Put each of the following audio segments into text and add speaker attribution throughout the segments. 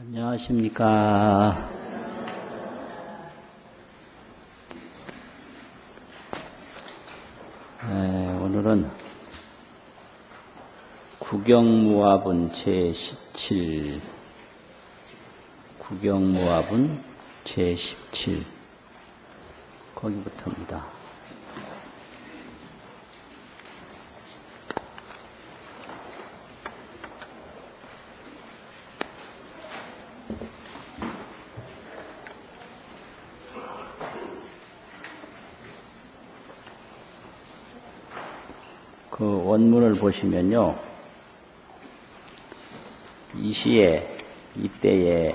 Speaker 1: 안녕하십니까. 오늘은 구경무화분 제17 구경무화분 제17 거기부터입니다. 그 원문을 보시면요, 이 시에 이때에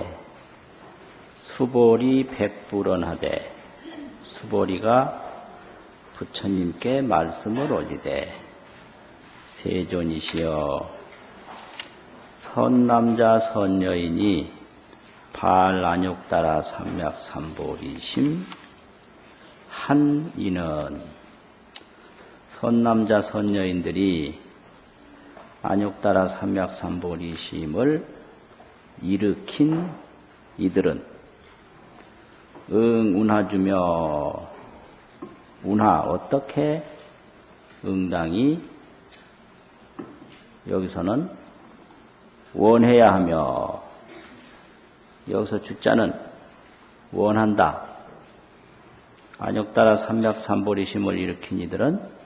Speaker 1: 수보리 백불언하되, 수보리가 부처님께 말씀을 올리되, 세존이시여 선남자 선여인이 발안욕 따라 삼맥삼보리심 한 이는 선남자 선여인들이 안욕 따라 삼맥삼보리심을 일으킨 이들은 운하주며 운하 어떻게 응당이 여기서는 원해야 하며, 여기서 주자는 원한다. 안욕 따라 삼맥삼보리심을 일으킨 이들은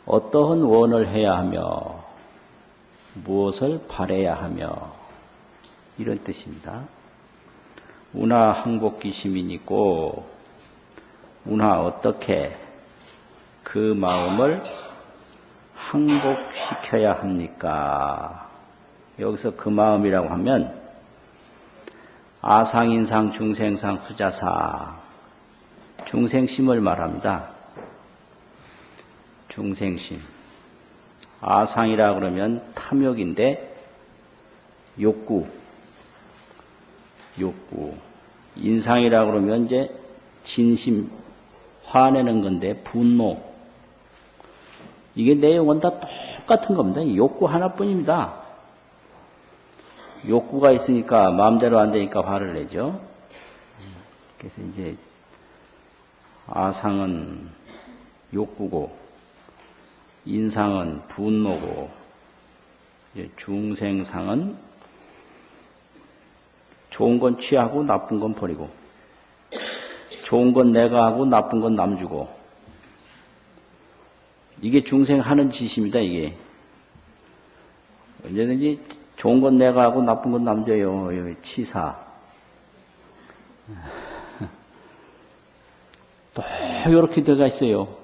Speaker 1: 어떠한 원을 해야 하며 무엇을 바라야 하며 이런 뜻입니다. 운하 항복기심이 있고 운하 어떻게 그 마음을 항복시켜야 합니까? 여기서 그 마음이라고 하면 아상인상 중생상 수자상 중생심을 말합니다. 중생심. 아상이라 그러면 탐욕인데 욕구. 인상이라 그러면 이제 진심, 화내는 건데 분노. 이게 내용은 다 똑같은 겁니다. 욕구 하나뿐입니다. 욕구가 있으니까 마음대로 안 되니까 화를 내죠. 그래서 이제 아상은 욕구고 인상은 분노고 중생상은 좋은 건 취하고 나쁜 건 버리고, 좋은 건 내가 하고 나쁜 건 남 주고, 이게 중생 하는 짓입니다. 이게 언제든지 좋은 건 내가 하고 나쁜 건 남 줘요. 치사. 또 이렇게 들어가 있어요.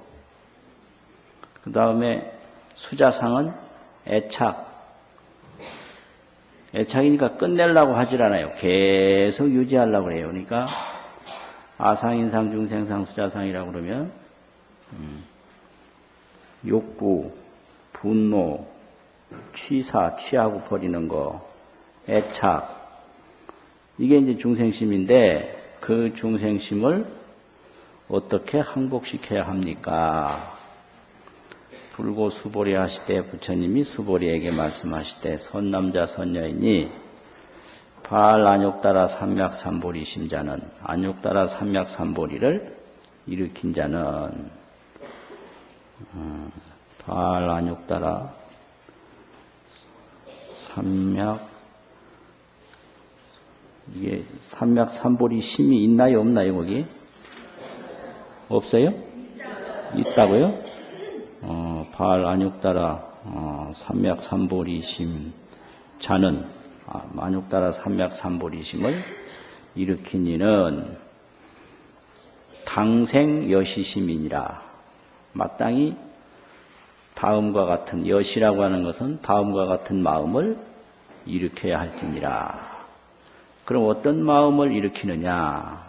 Speaker 1: 그 다음에 수자상은 애착. 애착이니까 끝내려고 하질 않아요. 계속 유지하려고 그래요. 그러니까 아상인상 중생상 수자상이라고 그러면 욕구, 분노, 취사, 취하고 버리는 거, 애착. 이게 이제 중생심인데 그 중생심을 어떻게 항복시켜야 합니까? 불고 수보리 하시되 부처님이 수보리에게 말씀하시되 선남자 선여인이 발안욕 따라 삼맥삼보리 심자는 안욕 따라 삼맥삼보리를 일으킨 자는 발안욕 따라 이게 삼맥삼보리 심이 있나요 없나요 거기? 없어요? 있다고요? 발안욕 따라 삼맥삼보리심 자는 안욕 따라 삼맥삼보리심을 일으킨 이는 당생 여시심이니라. 마땅히 다음과 같은, 여시라고 하는 것은 다음과 같은 마음을 일으켜야 할지니라. 그럼 어떤 마음을 일으키느냐?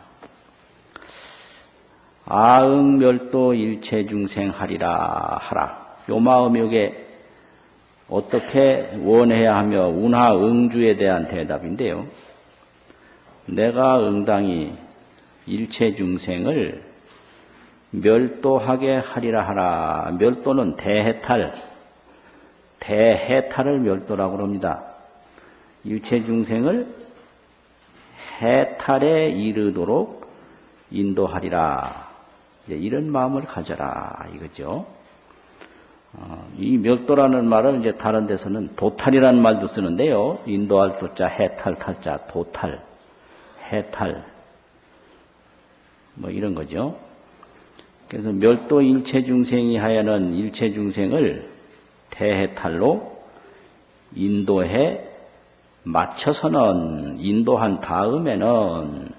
Speaker 1: 아응멸도 일체중생하리라 하라. 요 마음이 이게 어떻게 원해야 하며 운하 응주에 대한 대답인데요. 내가 응당히 일체중생을 멸도하게 하리라 하라. 멸도는 대해탈을 멸도라고 합니다. 일체중생을 해탈에 이르도록 인도하리라. 이런 마음을 가져라 이거죠. 이 멸도라는 말은 이제 다른 데서는 도탈이라는 말도 쓰는데요. 인도할 도자, 해탈 탈자, 도탈, 해탈 뭐 이런 거죠. 그래서 멸도 일체 중생이 하여는 일체 중생을 대해탈로 인도해 맞춰서는 인도한 다음에는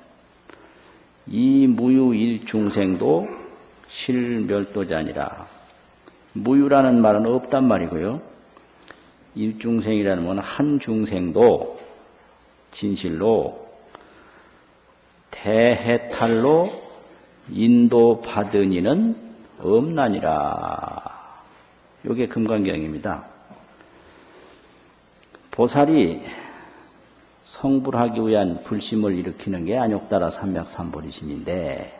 Speaker 1: 이 무유 일중생도 실멸도자니라. 무유라는 말은 없단 말이고요. 일중생이라는 말은 한 중생도 진실로 대해탈로 인도받은 이는 없나니라. 이게 금강경입니다. 보살이 성불하기 위한 불심을 일으키는 게 안욕따라 삼맥삼보리심인데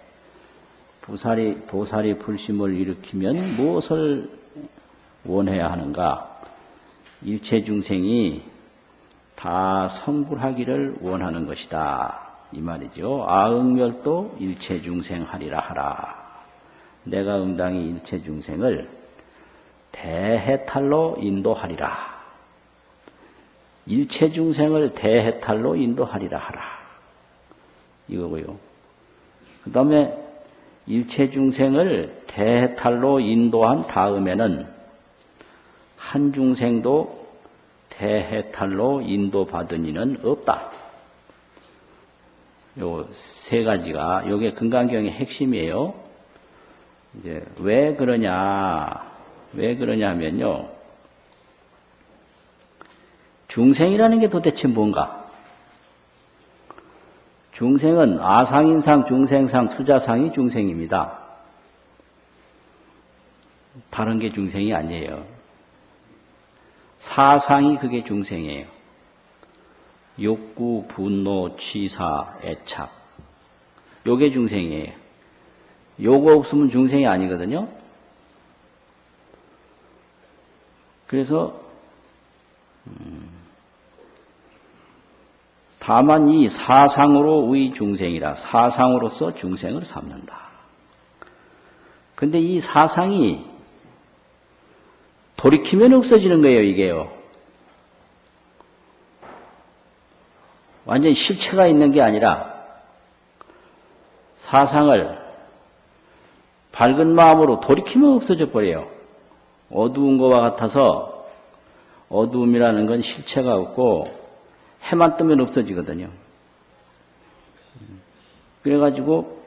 Speaker 1: 보살이 불심을 일으키면 무엇을 원해야 하는가? 일체 중생이 다 성불하기를 원하는 것이다. 이 말이죠. 아응멸도 일체 중생 하리라 하라. 내가 응당히 일체 중생을 대해탈로 인도하리라. 일체 중생을 대해탈로 인도하리라 하라. 이거고요. 그 다음에 일체 중생을 대해탈로 인도한 다음에는 한 중생도 대해탈로 인도받은 이는 없다. 요 세 가지가 요게 금강경의 핵심이에요. 이제 왜 그러냐면요. 중생이라는 게 도대체 뭔가? 중생은 아상인상, 중생상, 수자상이 중생입니다. 다른 게 중생이 아니에요. 사상이 그게 중생이에요. 욕구, 분노, 취사, 애착. 요게 중생이에요. 요거 없으면 중생이 아니거든요. 그래서 다만 이 사상으로의 중생이라 사상으로서 중생을 삼는다. 근데 이 사상이 돌이키면 없어지는 거예요, 이게요. 완전히 실체가 있는 게 아니라 사상을 밝은 마음으로 돌이키면 없어져 버려요. 어두운 것과 같아서 어두움이라는 건 실체가 없고 해만 뜨면 없어지거든요. 그래가지고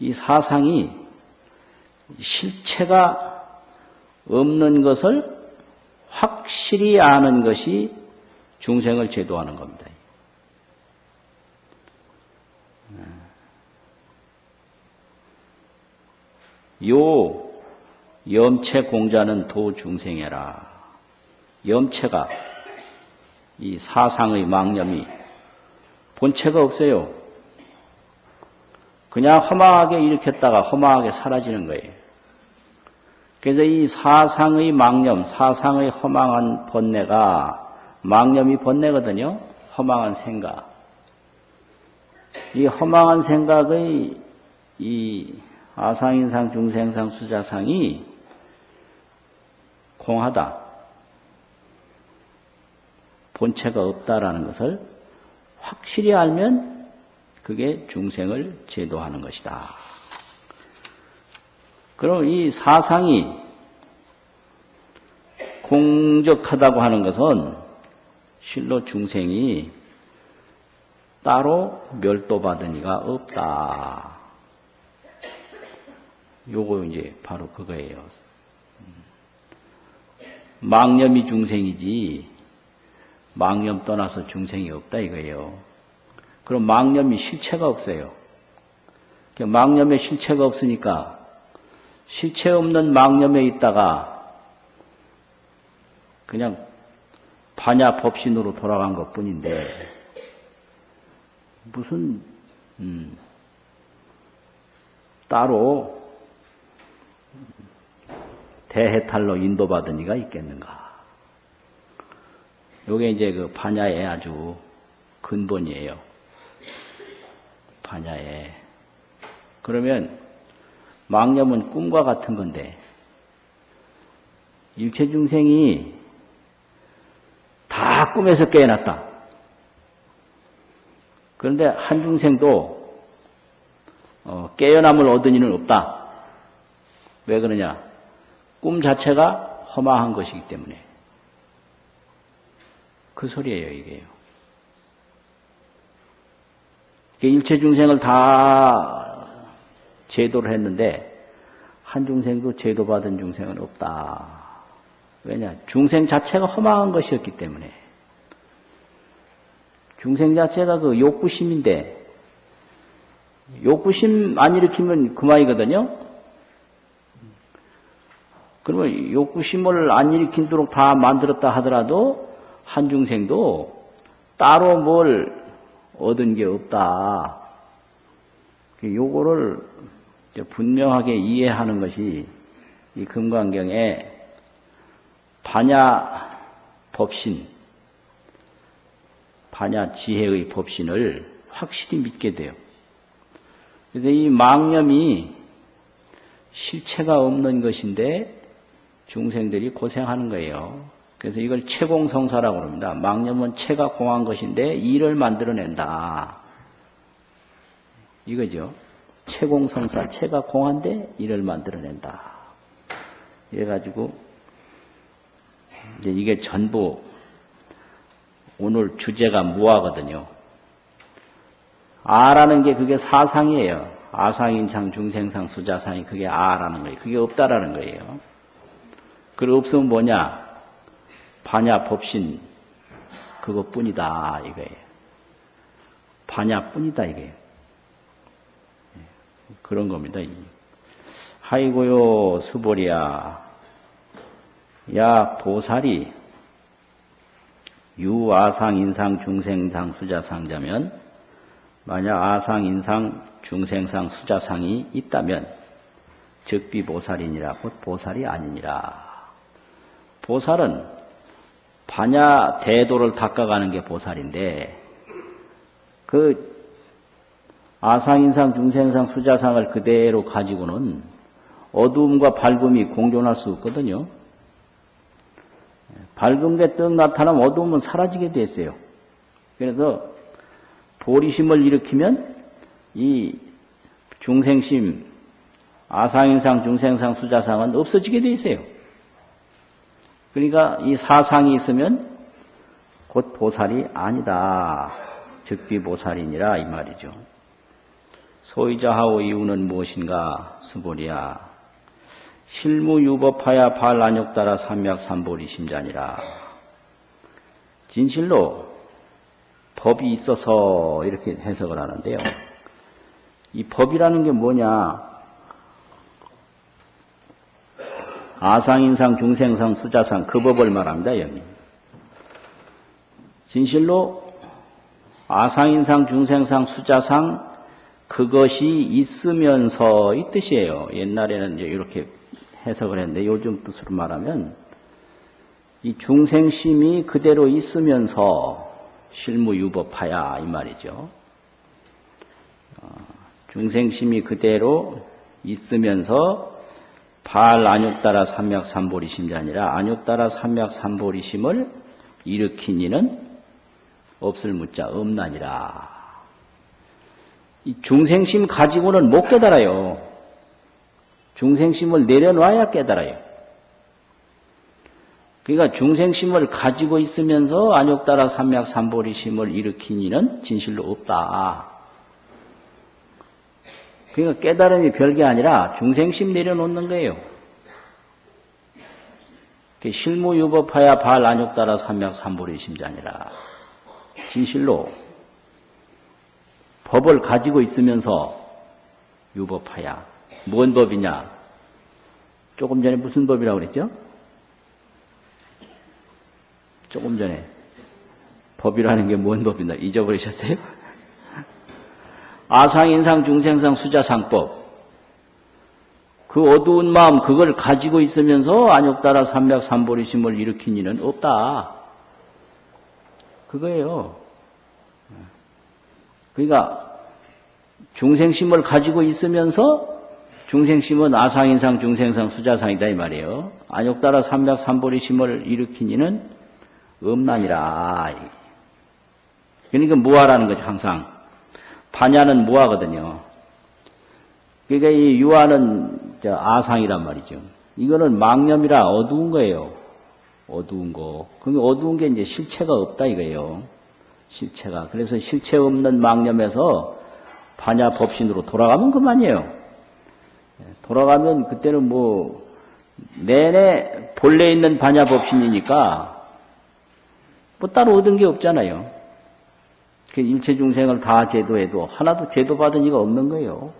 Speaker 1: 이 사상이 실체가 없는 것을 확실히 아는 것이 중생을 제도하는 겁니다. 요 염체 공자는 도 중생해라. 염체가 이 사상의 망념이 본체가 없어요. 그냥 허망하게 일으켰다가 허망하게 사라지는 거예요. 그래서 이 사상의 망념, 사상의 허망한 번뇌가 망념이 번뇌거든요. 허망한 생각. 이 허망한 생각의 이 아상인상, 중생상, 수자상이 공하다. 본체가 없다라는 것을 확실히 알면 그게 중생을 제도하는 것이다. 그럼 이 사상이 공적하다고 하는 것은 실로 중생이 따로 멸도받은 이가 없다. 요거 이제 바로 그거예요. 망념이 중생이지 망념 떠나서 중생이 없다 이거예요. 그럼 망념이 실체가 없어요. 망념에 실체가 없으니까 실체 없는 망념에 있다가 그냥 반야 법신으로 돌아간 것 뿐인데 무슨 따로 대해탈로 인도받은 이가 있겠는가. 요게 이제 그 반야의 아주 근본이에요. 반야의. 그러면 망념은 꿈과 같은 건데 일체 중생이 다 꿈에서 깨어났다. 그런데 한 중생도 깨어남을 얻은 이는 없다. 왜 그러냐? 꿈 자체가 허망한 것이기 때문에. 그 소리예요, 이게요. 일체 중생을 다 제도를 했는데 한 중생도 제도받은 중생은 없다. 왜냐? 중생 자체가 허망한 것이었기 때문에. 중생 자체가 그 욕구심인데 욕구심 안 일으키면 그만이거든요. 그러면 욕구심을 안 일으키도록 다 만들었다 하더라도 한 중생도 따로 뭘 얻은 게 없다. 요거를 분명하게 이해하는 것이 이 금강경의 반야 법신, 반야 지혜의 법신을 확실히 믿게 돼요. 그래서 이 망념이 실체가 없는 것인데 중생들이 고생하는 거예요. 그래서 이걸 체공성사라고 합니다. 망념은 체가 공한 것인데 일을 만들어낸다. 이거죠. 체공성사, 체가 공한데 일을 만들어낸다. 이래가지고 이제 이게 전부 오늘 주제가 무아거든요. 아라는 게 그게 사상이에요. 아상인상, 중생상, 수자상이 그게 아라는 거예요. 그게 없다라는 거예요. 그리고 없으면 뭐냐? 반야 법신 그것뿐이다 이거예요. 반야뿐이다 이게. 그런 겁니다. 하이고요 수보리야. 야 보살이 유아상 인상 중생상 수자상자면 만약 아상 인상 중생상 수자상이 있다면 즉비보살이니라 곧 보살이 아니니라. 보살은 반야 대도를 닦아가는 게 보살인데 그 아상인상 중생상 수자상을 그대로 가지고는 어두움과 밝음이 공존할 수 없거든요. 밝은 게 떡 나타나면 어두움은 사라지게 됐어요. 그래서 보리심을 일으키면 이 중생심, 아상인상, 중생상, 수자상은 없어지게 돼 있어요. 그러니까 이 사상이 있으면 곧 보살이 아니다. 즉비보살이니라 이 말이죠. 소이자하오 이유는 무엇인가? 수보리야. 실무유법하야 발안욕따라 삼맥삼보리 심자니라. 진실로 법이 있어서 이렇게 해석을 하는데요. 이 법이라는 게 뭐냐? 아상인상, 중생상, 수자상 그 법을 말합니다. 여기. 진실로 아상인상, 중생상, 수자상 그것이 있으면서 이 뜻이에요. 옛날에는 이제 이렇게 해석을 했는데 요즘 뜻으로 말하면 이 중생심이 그대로 있으면서 실무유법하야 이 말이죠. 중생심이 그대로 있으면서 발안욕따라 삼맥삼보리심이 아니라 안욕따라 삼맥삼보리심을 일으킨 이는 없을 무자 없나니라. 이 중생심 가지고는 못 깨달아요. 중생심을 내려놔야 깨달아요. 그러니까 중생심을 가지고 있으면서 안욕따라 삼맥삼보리심을 일으킨 이는 진실로 없다. 그러니까 깨달음이 별게 아니라 중생심 내려놓는 거예요. 실무유법하야 발안욕따라 삼맥삼보리심이 아니라 진실로 법을 가지고 있으면서 유법하야. 뭔 법이냐? 조금 전에 무슨 법이라고 그랬죠? 조금 전에 법이라는 게 뭔 법이나 잊어버리셨어요? 아상인상 중생상 수자상법. 그 어두운 마음 그걸 가지고 있으면서 안욕따라 삼맥삼보리심을 일으킨 이는 없다. 그거예요. 그러니까 중생심을 가지고 있으면서 중생심은 아상인상 중생상 수자상이다 이 말이에요. 안욕따라 삼맥삼보리심을 일으킨 이는 음란이라. 그러니까 무아라는 거죠. 항상 반야는 무아거든요. 그러니까 이 유아는 아상이란 말이죠. 이거는 망념이라 어두운 거예요. 어두운 거. 그 어두운 게 이제 실체가 없다 이거예요. 실체가. 그래서 실체 없는 망념에서 반야 법신으로 돌아가면 그만이에요. 돌아가면 그때는 뭐 내내 본래 있는 반야 법신이니까 뭐 따로 얻은 게 없잖아요. 일체 중생을 다 제도해도 하나도 제도받은 이가 없는 거예요.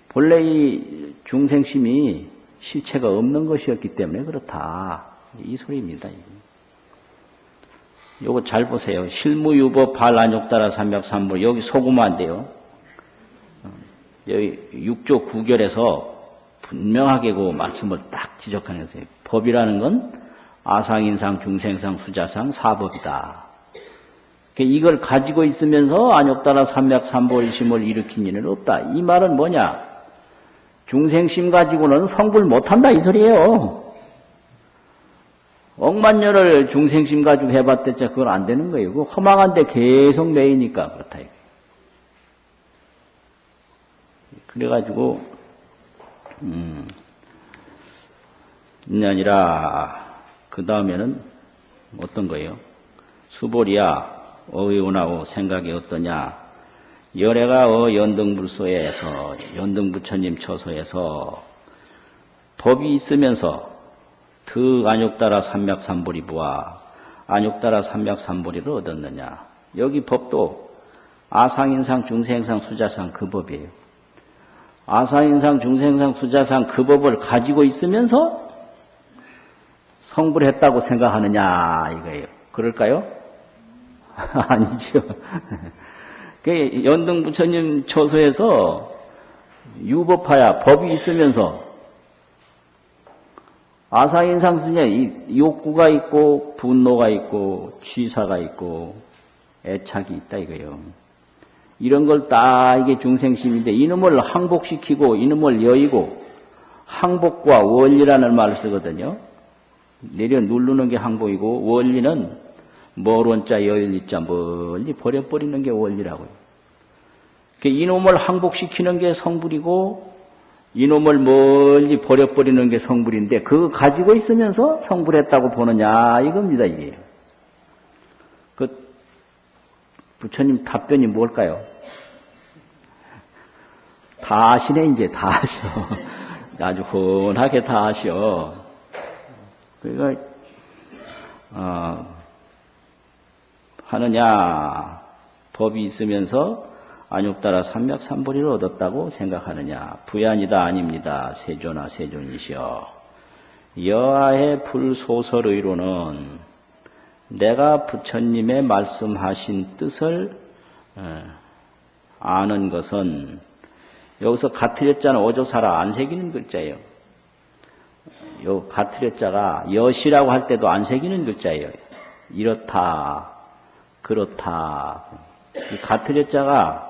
Speaker 1: 본래 이 중생심이 실체가 없는 것이었기 때문에 그렇다. 이 소리입니다. 요거 잘 보세요. 실무유법 발안욕따라 삼맥삼보 여기 속으면 안 돼요. 여기 6조 9결에서 분명하게 그 말씀을 딱 지적하는 거예요. 법이라는 건 아상인상, 중생상, 수자상, 사법이다. 이걸 가지고 있으면서 안욕따라 삼맥삼보일심을 일으킨 이는 없다. 이 말은 뭐냐? 중생심 가지고는 성불 못한다 이 소리예요. 억만년을 중생심 가지고 해봤댔자 그건 안 되는 거예요. 그거 허망한데 계속 매이니까 그렇다. 그래가지고 인연이라 그 다음에는 어떤 거예요? 수보리야 어의오나오 생각이 어떠냐? 열애가 연등불소에서 연등부처님 처소에서 법이 있으면서 그 안욕따라 삼맥삼보리부와 안욕따라 삼맥삼보리를 얻었느냐? 여기 법도 아상인상 중생상 수자상 그 법이에요. 아상인상 중생상 수자상 그 법을 가지고 있으면서 성불했다고 생각하느냐 이거예요. 그럴까요? 아니죠. 연등부처님 처소에서 유법하야 법이 있으면서 아상인상 수냐 욕구가 있고 분노가 있고 취사가 있고 애착이 있다 이거예요. 이런 걸 딱 이게 중생심인데 이놈을 항복시키고 이놈을 여의고 항복과 원리라는 말을 쓰거든요. 내려 누르는 게 항복이고 원리는 멀원자 여일리자 멀리 버려버리는 게 원리라고요. 이놈을 항복시키는 게 성불이고 이놈을 멀리 버려버리는 게 성불인데 그거 가지고 있으면서 성불했다고 보느냐 이겁니다 이게. 그 부처님 답변이 뭘까요? 다 아시네 이제 다 아셔. 아주 훤하게 다 아셔. 그러니까 하느냐 법이 있으면서 안욕따라 삼맥삼보리를 얻었다고 생각하느냐? 부야니다 아닙니다. 세존아 세존이시여. 여하의 불소설의로는 내가 부처님의 말씀하신 뜻을 아는 것은 여기서 가트렸자는 어조사라 안 새기는 글자예요. 요 가트렸자가 여시라고 할 때도 안 새기는 글자예요. 이렇다 그렇다. 이 가트렸자가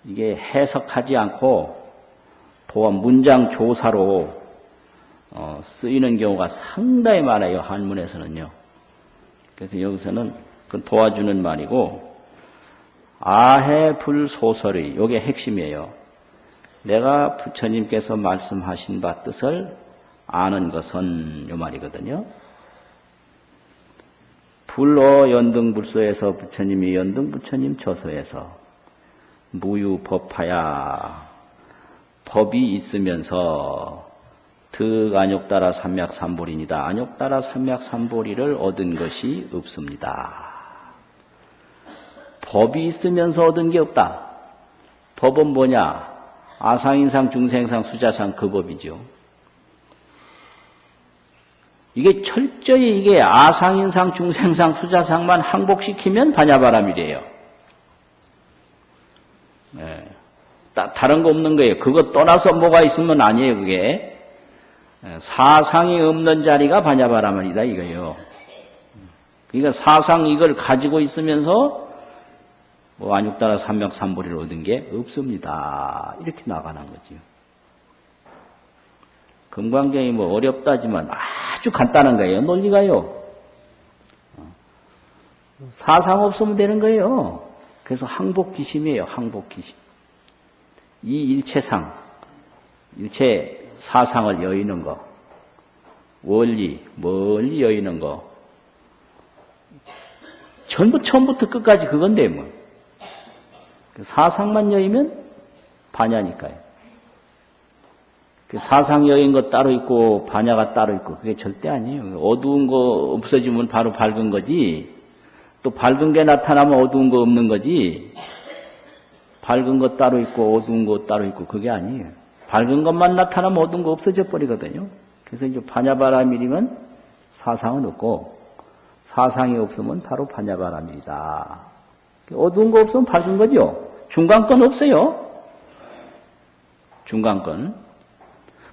Speaker 1: 이게 해석하지 않고 도와 문장 조사로 쓰이는 경우가 상당히 많아요. 한문에서는요. 그래서 여기서는 그 도와주는 말이고 아해 불소설의 이게 핵심이에요. 내가 부처님께서 말씀하신 바 뜻을 아는 것은 요 말이거든요. 불어 연등불소에서 부처님이 연등부처님 처소에서 무유법하야 법이 있으면서 득 안욕따라 삼맥삼보리니다. 안욕따라 삼맥삼보리를 얻은 것이 없습니다. 법이 있으면서 얻은 게 없다. 법은 뭐냐? 아상인상 중생상 수자상 그 법이죠. 이게 철저히 이게 아상인상 중생상 수자상만 항복시키면 반야바람이래요. 네. 다른 거 없는 거예요. 그거 떠나서 뭐가 있으면 아니에요. 그게 사상이 없는 자리가 반야바람이다 이거예요. 그러니까 사상 이걸 가지고 있으면서 뭐 안육다라 삼명삼보리를 얻은 게 없습니다. 이렇게 나가는 거지요. 금강경이 뭐 어렵다지만 아주 간단한 거예요. 논리가요. 사상 없으면 되는 거예요. 그래서 항복기심이에요. 항복기심. 이 일체상, 일체 사상을 여의는 거, 원리, 멀리 여의는 거, 전부 처음부터 끝까지 그건데 뭐. 사상만 여의면 반야니까요. 사상 여인 거 따로 있고 반야가 따로 있고 그게 절대 아니에요. 어두운 거 없어지면 바로 밝은 거지. 또 밝은 게 나타나면 어두운 거 없는 거지. 밝은 거 따로 있고 어두운 거 따로 있고 그게 아니에요. 밝은 것만 나타나면 어두운 거 없어져 버리거든요. 그래서 이제 반야바라밀이면 사상은 없고 사상이 없으면 바로 반야바라밀이다. 어두운 거 없으면 밝은 거죠. 중간건 없어요. 중간건.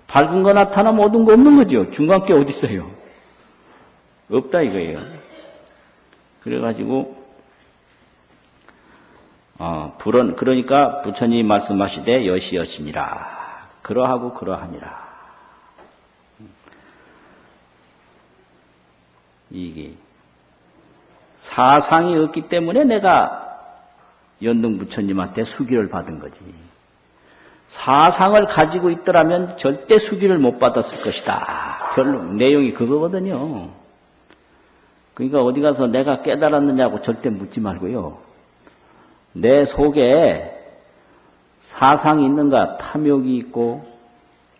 Speaker 1: 밝은 거 나타나면 어두운 거 없는 거죠. 중간 게 어디 있어요? 없다 이거예요. 그래가지고 불은 그러니까 부처님이 말씀하시되 여시여시니라. 그러하고 그러하니라. 이게 사상이 없기 때문에 내가 연등 부처님한테 수기를 받은 거지. 사상을 가지고 있더라면 절대 수기를 못 받았을 것이다. 결론 내용이 그거거든요. 그러니까 어디 가서 내가 깨달았느냐고 절대 묻지 말고요. 내 속에 사상이 있는가, 탐욕이 있고,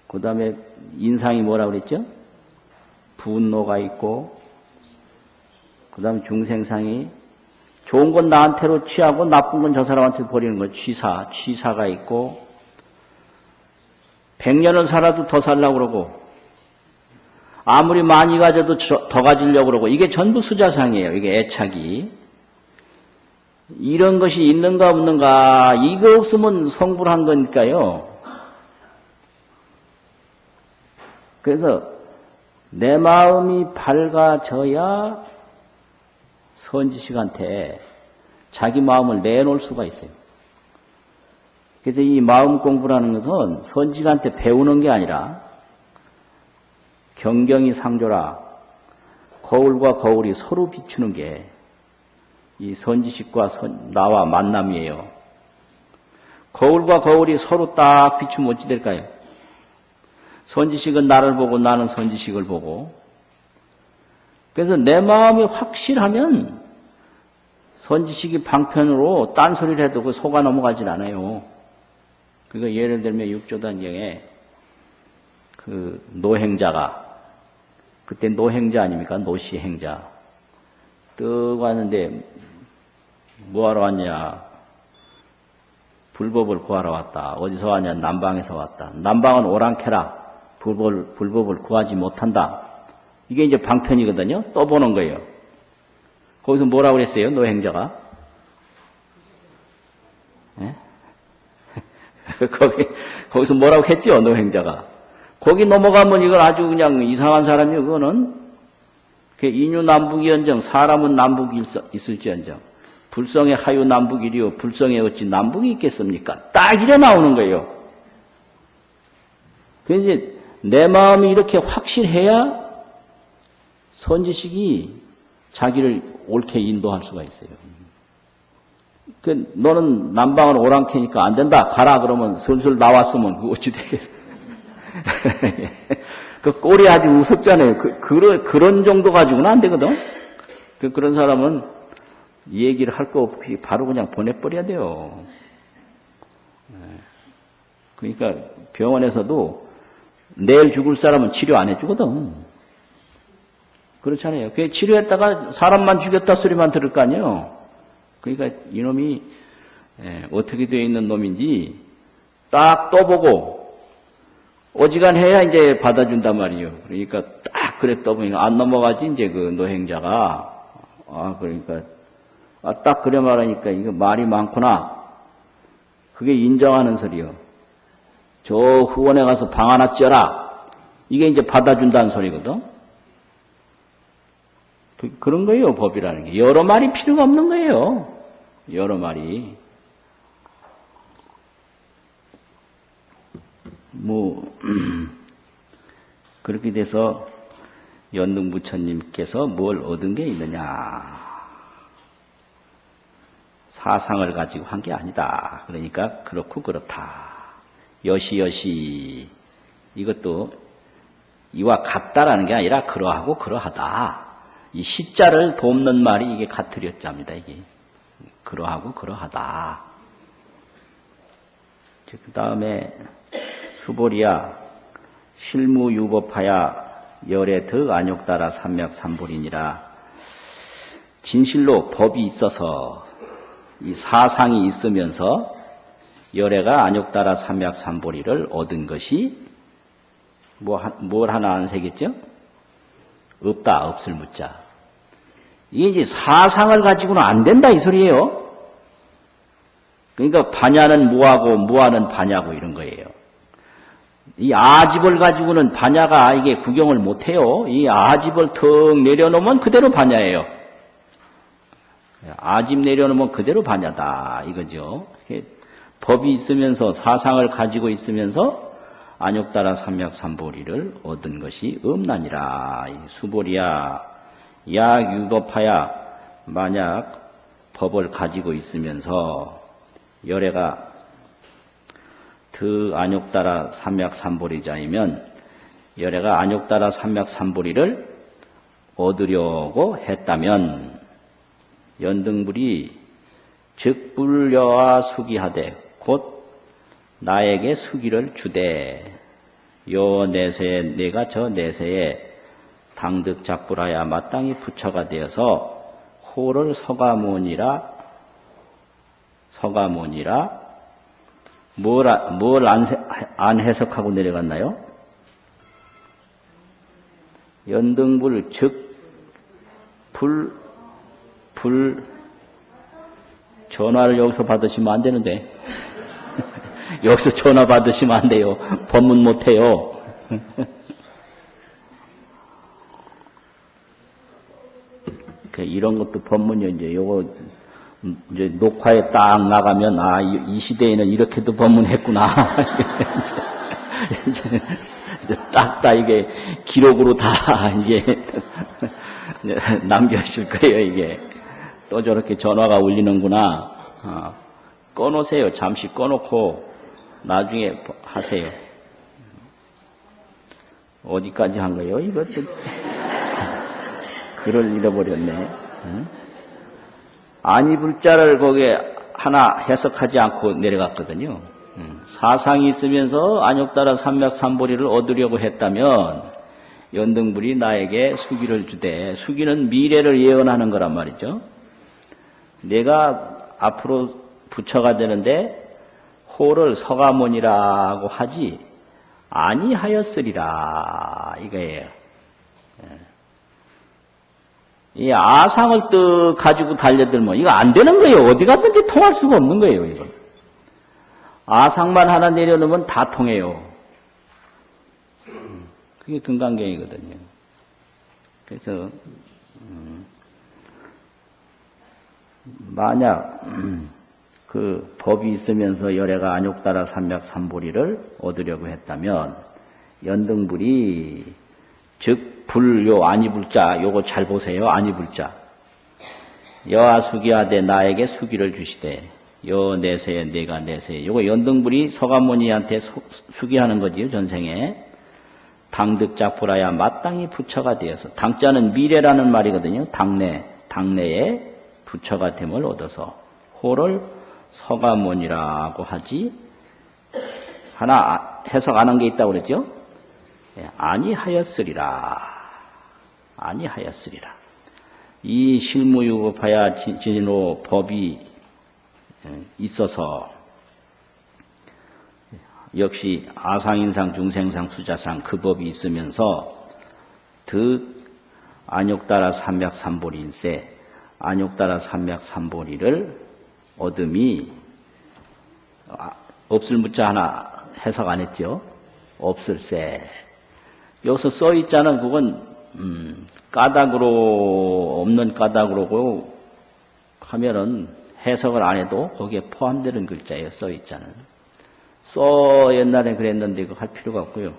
Speaker 1: 그 다음에 인상이 뭐라 그랬죠? 분노가 있고, 그 다음에 중생상이 좋은 건 나한테로 취하고 나쁜 건 저 사람한테 버리는 거 취사가 있고, 100년을 살아도 더 살려고 그러고, 아무리 많이 가져도 더 가지려고 그러고, 이게 전부 수자상이에요. 이게 애착이. 이런 것이 있는가 없는가, 이거 없으면 성불한 거니까요. 그래서 내 마음이 밝아져야 선지식한테 자기 마음을 내놓을 수가 있어요. 그래서 이 마음 공부라는 것은 선지식한테 배우는 게 아니라 경경이 상조라 거울과 거울이 서로 비추는 게 이 선지식과 나와 만남이에요. 거울과 거울이 서로 딱 비추면 어찌 될까요? 선지식은 나를 보고 나는 선지식을 보고. 그래서 내 마음이 확실하면 선지식이 방편으로 딴소리를 해도 그 속아 넘어가질 않아요. 그러니까 예를 들면 육조단경에 그 노행자가, 그때 노행자 아닙니까? 노시행자. 떡 왔는데 뭐하러 왔냐? 불법을 구하러 왔다. 어디서 왔냐? 남방에서 왔다. 남방은 오랑캐라. 불법을 구하지 못한다. 이게 이제 방편이거든요. 또 보는 거예요. 거기서 뭐라고 그랬어요? 노행자가? 예? 거기서 뭐라고 했죠? 노행자가. 거기 넘어가면 이건 아주 그냥 이상한 사람이요. 그거는 인유남북이언정 사람은 남북이 있을지언정 불성의 하유 남북이리요 불성의 어찌 남북이 있겠습니까? 딱 이래 나오는 거예요. 그래서 이제 내 마음이 이렇게 확실해야 선지식이 자기를 옳게 인도할 수가 있어요. 너는 남방은 오랑캐니까 안 된다. 가라. 그러면 슬슬 나왔으면 그 어찌 되겠어. 그 꼴이 아주 우습잖아요. 그런 정도 가지고는 안 되거든. 그런 사람은 얘기를 할 거 없이 바로 그냥 보내버려야 돼요. 그러니까 병원에서도 내일 죽을 사람은 치료 안 해주거든. 그렇잖아요. 그 치료했다가 사람만 죽였다 소리만 들을 거 아니에요. 그러니까 이놈이 어떻게 되어 있는 놈인지 딱 떠보고 어지간해야 이제 받아준단 말이에요. 그러니까 딱 그래 떠보니까 안 넘어가지 이제 그 노행자가. 그러니까 딱 그래 말하니까 이거 말이 많구나. 그게 인정하는 소리요. 저 후원에 가서 방 하나 쪄라. 이게 이제 받아준다는 소리거든. 그런 거예요, 법이라는 게. 여러 말이 필요가 없는 거예요. 여러 말이. 그렇게 돼서 연등부처님께서 뭘 얻은 게 있느냐. 사상을 가지고 한 게 아니다. 그러니까 그렇고 그렇다. 여시여시. 이것도 이와 같다라는 게 아니라 그러하고 그러하다. 이 시자를 돕는 말이 이게 같으렸자입니다. 이게 그러하고 그러하다. 그 다음에 수보리야 실무유법하야 열에 더 안욕따라 삼맥삼불이니라. 진실로 법이 있어서 이 사상이 있으면서 열애가 안욕따라 삼맥삼불이를 얻은 것이 뭘 하나 안 새겼죠? 없다, 없을 묻자. 이게 이제 사상을 가지고는 안 된다 이 소리예요. 그러니까 반야는 무하고 무하는 반야고 이런 거예요. 이 아집을 가지고는 반야가 이게 구경을 못 해요. 이 아집을 턱 내려놓으면 그대로 반야예요. 아집 내려놓으면 그대로 반야다 이거죠. 법이 있으면서 사상을 가지고 있으면서 안욕따라 삼맥삼보리를 얻은 것이 없나니라. 수보리야 야유법하야 만약 법을 가지고 있으면서 열애가 더 안욕따라 삼맥삼보리자이면 열애가 안욕따라 삼맥삼보리를 얻으려고 했다면 연등불이 즉 불려와 수기하되 곧 나에게 수기를 주되 요 내세에 내가 저 내세에 당득작불하야 마땅히 부처가 되어서 호를 서가모니라 뭘 안 해석하고 내려갔나요? 연등불 즉 불 전화를 여기서 받으시면 안 되는데 여기서 전화 받으시면 안 돼요. 법문 못 해요. 이런 것도 법문이 이제 요거 이제 녹화에 딱 나가면 이 시대에는 이렇게도 법문했구나. 딱 이게 기록으로 다 이제 남겨질 거예요. 이게 또 저렇게 전화가 울리는구나. 꺼놓으세요. 잠시 꺼놓고 나중에 하세요. 어디까지 한 거예요? 이것도 글을 잃어버렸네. 아니 불자를 거기에 하나 해석하지 않고 내려갔거든요. 사상이 있으면서 안욕따라 삼맥삼보리를 얻으려고 했다면 연등불이 나에게 수기를 주되, 수기는 미래를 예언하는 거란 말이죠. 내가 앞으로 부처가 되는데 호를 서가모니라고 하지 아니하였으리라 이거예요. 이 아상을 떡 가지고 달려들면 이거 안 되는 거예요. 어디 갔든지 통할 수가 없는 거예요. 이거 아상만 하나 내려놓으면 다 통해요. 그게 금강경이거든요. 그래서 만약 그 법이 있으면서 열애가 안욕따라 삼맥삼보리를 얻으려고 했다면 연등불이 즉 불요 아니불자 요거 잘 보세요. 아니불자 여아수기하되 나에게 수기를 주시되 요 내세에 내가 내세에 요거 연등불이 서가모니한테 수기하는 거지요. 전생에 당득작불하야 마땅히 부처가 되어서 당자는 미래라는 말이거든요. 당내에 부처가 됨을 얻어서 호를 서가모니라고 하지 하나 해석 안 한 게 있다고 그랬죠. 아니하였으리라. 이 실무유법하야 진로 법이 있어서 역시 아상인상 중생상 수자상 그 법이 있으면서 득 안욕따라 삼맥삼보리인세 안욕따라 삼맥삼보리를 얻음이 없을 묻자 하나 해석 안 했죠. 없을세. 여기서 써있자는 그건 까닭으로, 없는 까닭으로고 하면은 해석을 안 해도 거기에 포함되는 글자예요. 써 있잖아요. 옛날에 그랬는데 이거 할 필요가 없고요.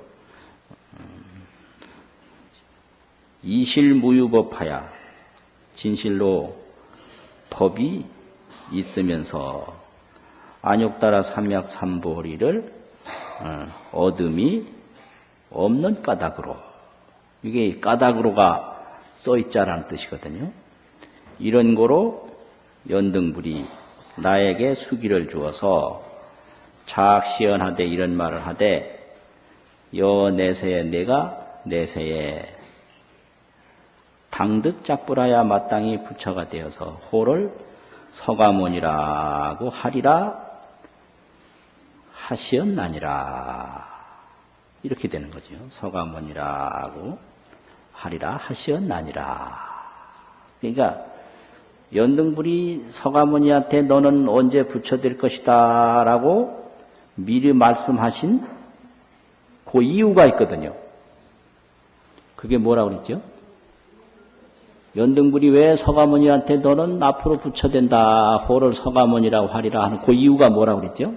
Speaker 1: 이실무유법하야. 진실로 법이 있으면서 안욕따라 삼약삼보리를 어둠이 없는 까닭으로. 이게 까닭으로가 써있자라는 뜻이거든요. 이런 거로 연등불이 나에게 수기를 주어서 작시연하되 이런 말을 하되 여 내세에 내가 내세에 당득작불하야 마땅히 부처가 되어서 호를 서가모니라고 하리라 하시었나니라. 이렇게 되는 거죠. 서가모니라고 하리라 하시었나니라. 그러니까 연등불이 서가모니한테 너는 언제 부처될 것이다 라고 미리 말씀하신 그 이유가 있거든요. 그게 뭐라고 그랬죠? 연등불이 왜 서가모니한테 너는 앞으로 부처된다 호를 서가모니라고 하리라 하는 그 이유가 뭐라고 그랬죠?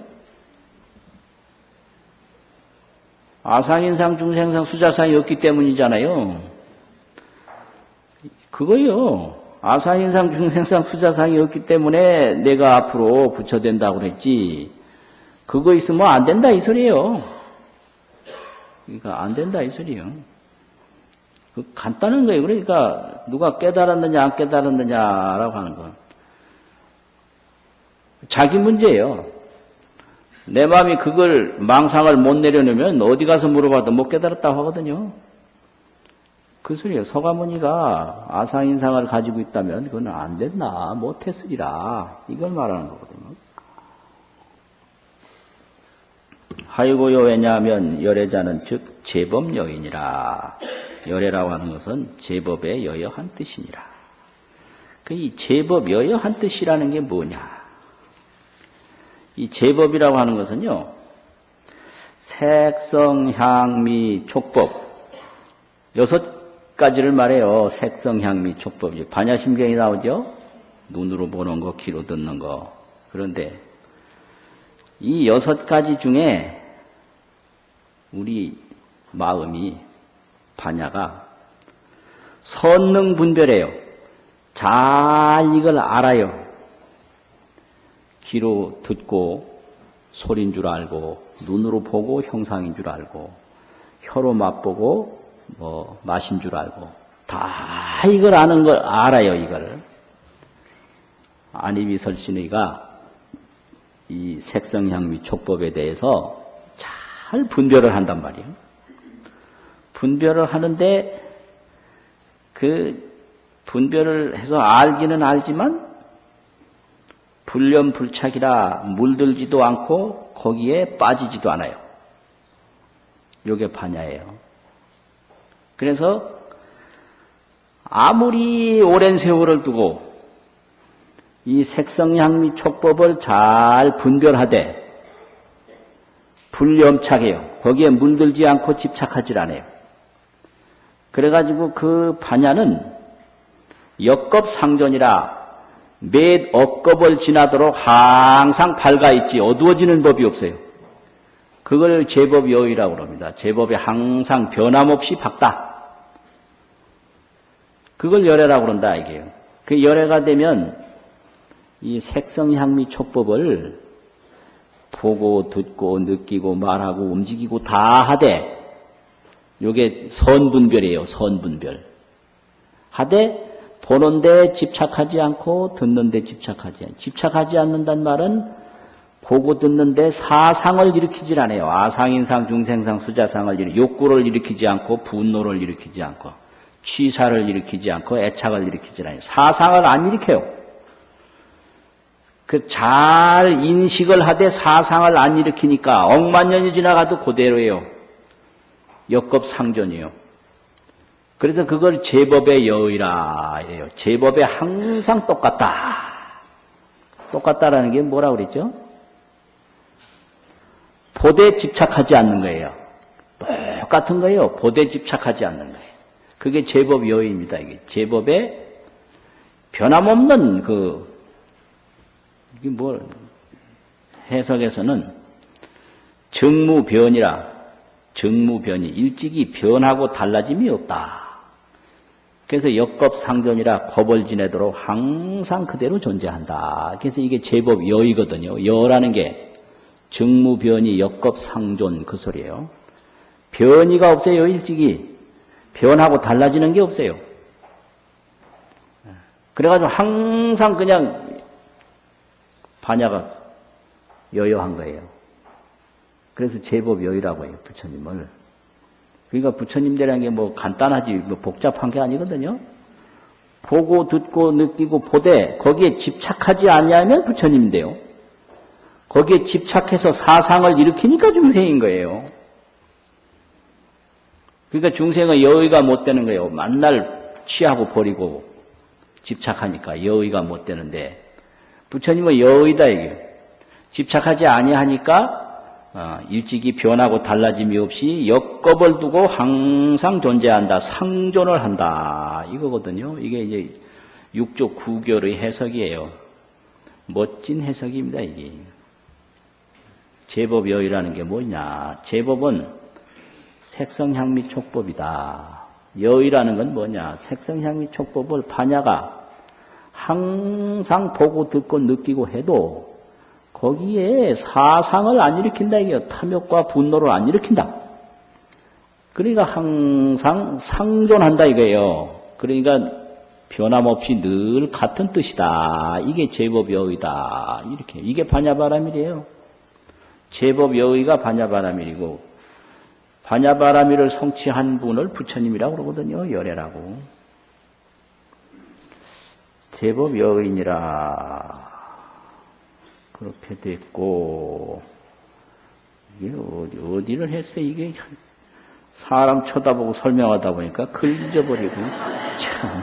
Speaker 1: 아상인상 중생상 수자상이 없기 때문이잖아요. 그거요. 아상인상 중생상 수자상이 없기 때문에 내가 앞으로 부처된다고 그랬지. 그거 있으면 안 된다 이 소리예요. 그러니까 안 된다 이 소리예요. 간단한 거예요. 그러니까 누가 깨달았느냐 안 깨달았느냐라고 하는 건 자기 문제예요. 내 마음이 그걸 망상을 못 내려놓으면 어디 가서 물어봐도 못 깨달았다고 하거든요. 그 소리예요. 서가모니가 아상인상을 가지고 있다면 그건 안 됐나 못했으리라 이걸 말하는 거거든요. 하이고요. 왜냐하면 열애자는 즉 제법여인이라. 열애라고 하는 것은 제법의 여여한 뜻이니라. 이 제법 여여한 뜻이라는 게 뭐냐? 이 제법이라고 하는 것은요. 색성, 향미, 촉법 6가지를 말해요. 색성, 향미, 촉법. 반야심경이 나오죠? 눈으로 보는 거, 귀로 듣는 거. 그런데 이 6가지 중에 우리 마음이 반야가 선능 분별해요. 잘 이걸 알아요. 귀로 듣고 소리인 줄 알고 눈으로 보고 형상인 줄 알고 혀로 맛보고 맛인 줄 알고 다 이걸 아는 걸 알아요. 이걸 안이비설신의가 이 색성향미 촉법에 대해서 잘 분별을 한단 말이에요. 분별을 하는데 그 분별을 해서 알기는 알지만 불념불착이라 물들지도 않고 거기에 빠지지도 않아요. 이게 반야예요. 그래서 아무리 오랜 세월을 두고 이 색성향미 촉법을 잘 분별하되 불념착해요. 거기에 물들지 않고 집착하지 않아요. 그래가지고 그 반야는 역겁상존이라 몇 억겁을 지나도록 항상 밝아있지 어두워지는 법이 없어요. 그걸 제법여의라고 합니다. 제법이 항상 변함없이 밝다. 그걸 열애라고 그런다 이게요. 그 열애가 되면 이 색성향미 촉법을 보고 듣고 느끼고 말하고 움직이고 다 하되 요게 선분별이에요. 선분별. 하되 보는데 집착하지 않고 듣는데 집착하지 않는다는 말은 보고 듣는데 사상을 일으키질 않아요. 아상인상 중생상 수자상을 욕구를 일으키지 않고 분노를 일으키지 않고 취사를 일으키지 않고 애착을 일으키지 않아요. 사상을 안 일으켜요. 그 잘 인식을 하되 사상을 안 일으키니까 억만 년이 지나가도 그대로예요. 역겁상존이에요. 그래서 그걸 제법의 여의라 해요. 제법에 항상 똑같다. 똑같다라는 게 뭐라고 그랬죠? 보되 집착하지 않는 거예요. 똑같은 거예요. 보되 집착하지 않는 거예요. 그게 제법 여의입니다. 이게 제법의 변함없는 이게 뭐 해석에서는 정무변이라 정무변이 일찍이 변하고 달라짐이 없다. 그래서 역겁상존이라 겁을 지내도록 항상 그대로 존재한다. 그래서 이게 제법 여이거든요. 여라는 게 정무변이 역겁상존 그 소리예요. 변이가 없어요. 일찍이 변하고 달라지는 게 없어요. 그래가지고 항상 그냥 반야가 여여한 거예요. 그래서 제법 여의라고 해요. 부처님을. 그러니까 부처님들이라는 게 뭐 간단하지 뭐 복잡한 게 아니거든요. 보고 듣고 느끼고 보되 거기에 집착하지 아니하면 부처님인데요. 거기에 집착해서 사상을 일으키니까 중생인 거예요. 그러니까 중생은 여의가 못 되는 거예요. 만날 취하고 버리고 집착하니까 여의가 못 되는데 부처님은 여의다 이게. 집착하지 아니하니까 일찍이 변하고 달라짐이 없이 역겁을 두고 항상 존재한다. 상존을 한다. 이거거든요. 이게 이제 육조 구결의 해석이에요. 멋진 해석입니다. 이게. 제법여의라는 게 뭐냐. 제법은 색성향미 촉법이다. 여의라는 건 뭐냐. 색성향미 촉법을 반야가 항상 보고 듣고 느끼고 해도 거기에 사상을 안 일으킨다 이게요. 탐욕과 분노를 안 일으킨다. 그러니까 항상 상존한다 이거예요. 그러니까 변함없이 늘 같은 뜻이다. 이게 제법여의다. 이렇게 이게 반야바라밀이에요. 제법여의가 반야바라밀이고 반야바라밀을 성취한 분을 부처님이라고 그러거든요. 열애라고. 제법여의니라. 그렇게 됐고, 이게 어디를 했어요? 이게 사람 쳐다보고 설명하다 보니까 글 잊어버리고, 참.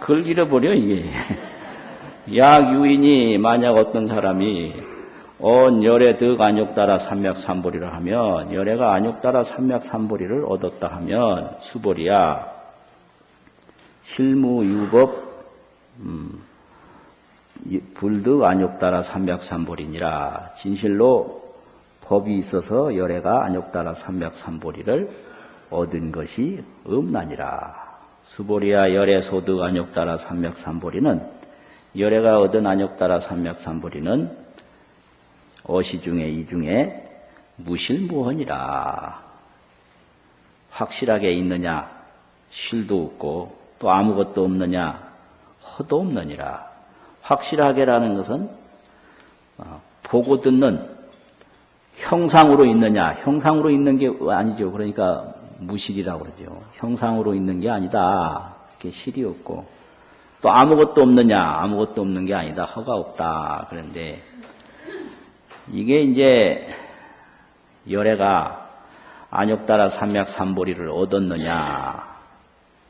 Speaker 1: 글 잃어버려, 이게. 약유인이 만약 어떤 사람이 열애 득 안욕따라 삼맥삼보리를 하면, 열애가 안욕따라 삼맥삼보리를 얻었다 하면, 수보리야, 실무유법, 불득 안욕따라 삼맥삼보리니라. 진실로 법이 있어서 열애가 안욕따라 삼맥삼보리를 얻은 것이 없나니라. 수보리야 열애 소득 안욕따라 삼맥삼보리는 열애가 얻은 안욕따라 삼맥삼보리는 어시 중에 이 중에 무실무헌이라. 확실하게 있느냐 실도 없고 또 아무것도 없느냐 허도 없느니라. 확실하게라는 것은 보고 듣는 형상으로 있느냐. 형상으로 있는 게 아니죠. 그러니까 무실이라고 그러죠. 형상으로 있는 게 아니다. 이렇게 실이 없고 또 아무것도 없느냐. 아무것도 없는 게 아니다. 허가 없다. 그런데 이게 이제 열애가 안욕따라 삼맥삼보리를 얻었느냐.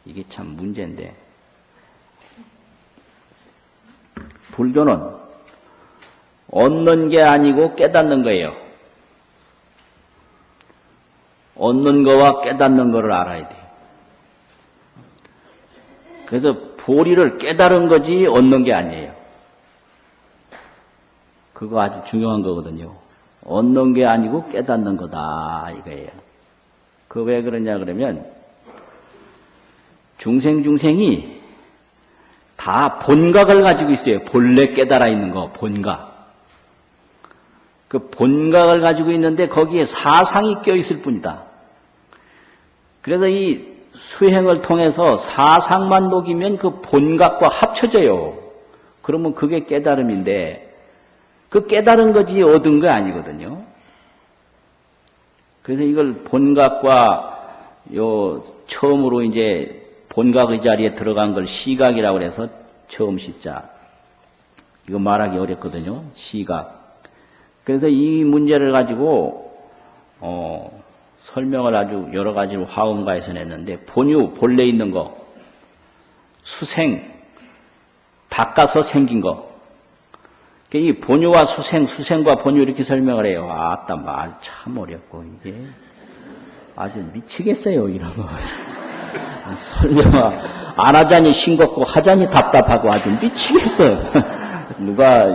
Speaker 1: 이게 참 문제인데 불교는 얻는 게 아니고 깨닫는 거예요. 얻는 거와 깨닫는 거를 알아야 돼요. 그래서 보리를 깨달은 거지 얻는 게 아니에요. 그거 아주 중요한 거거든요. 얻는 게 아니고 깨닫는 거다 이거예요. 그 왜 그러냐 그러면 중생이 다 본각을 가지고 있어요. 본래 깨달아 있는 거, 본각. 그 본각을 가지고 있는데 거기에 사상이 껴있을 뿐이다. 그래서 이 수행을 통해서 사상만 녹이면 그 본각과 합쳐져요. 그러면 그게 깨달음인데 그 깨달은 거지 얻은 거 아니거든요. 그래서 이걸 본각과 처음으로 이제 본각의 자리에 들어간 걸 시각이라고 해서 처음 시자. 이거 말하기 어렵거든요. 시각. 그래서 이 문제를 가지고 설명을 아주 여러 가지로 화엄가에서 냈는데 본유, 본래 있는 거, 수생, 닦아서 생긴 거. 이 본유와 수생, 수생과 본유 이렇게 설명을 해요. 아따 말 참 어렵고 이게 아주 미치겠어요, 이런 거. 설령 안 하자니 싱겁고 하자니 답답하고 아주 미치겠어요. 누가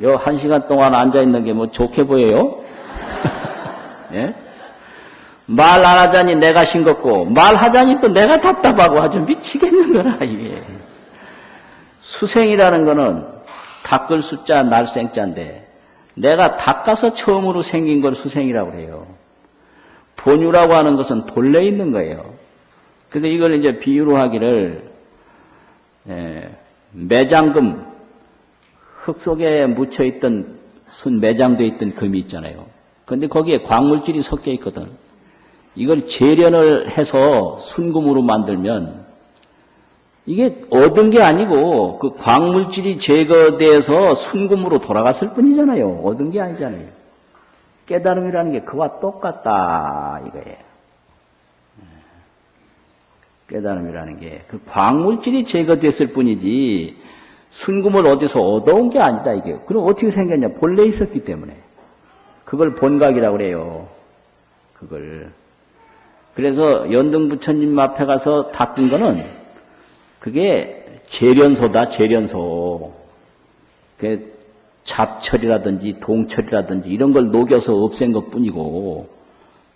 Speaker 1: 요 1시간 동안 앉아있는 게 뭐 좋게 보여요? 예? 말 안 하자니 내가 싱겁고 말하자니 또 내가 답답하고 아주 미치겠는 거라 이게. 수생이라는 거는 닦을 숫자 날생자인데 내가 닦아서 처음으로 생긴 걸 수생이라고 해요. 본유라고 하는 것은 본래 있는 거예요. 그래서 이걸 이제 비유로 하기를 매장금, 흙 속에 묻혀있던 매장되어 있던 금이 있잖아요. 그런데 거기에 광물질이 섞여 있거든. 이걸 재련을 해서 순금으로 만들면 이게 얻은 게 아니고 그 광물질이 제거돼서 순금으로 돌아갔을 뿐이잖아요. 얻은 게 아니잖아요. 깨달음이라는 게 그와 똑같다 이거예요. 깨달음이라는 게 그 광물질이 제거됐을 뿐이지 순금을 어디서 얻어온 게 아니다 이게. 그럼 어떻게 생겼냐? 본래 있었기 때문에. 그걸 본각이라고 그래요. 그걸. 그래서 연등부처님 앞에 가서 닦은 거는 그게 재련소다, 재련소. 그 잡철이라든지 동철이라든지 이런 걸 녹여서 없앤 것 뿐이고,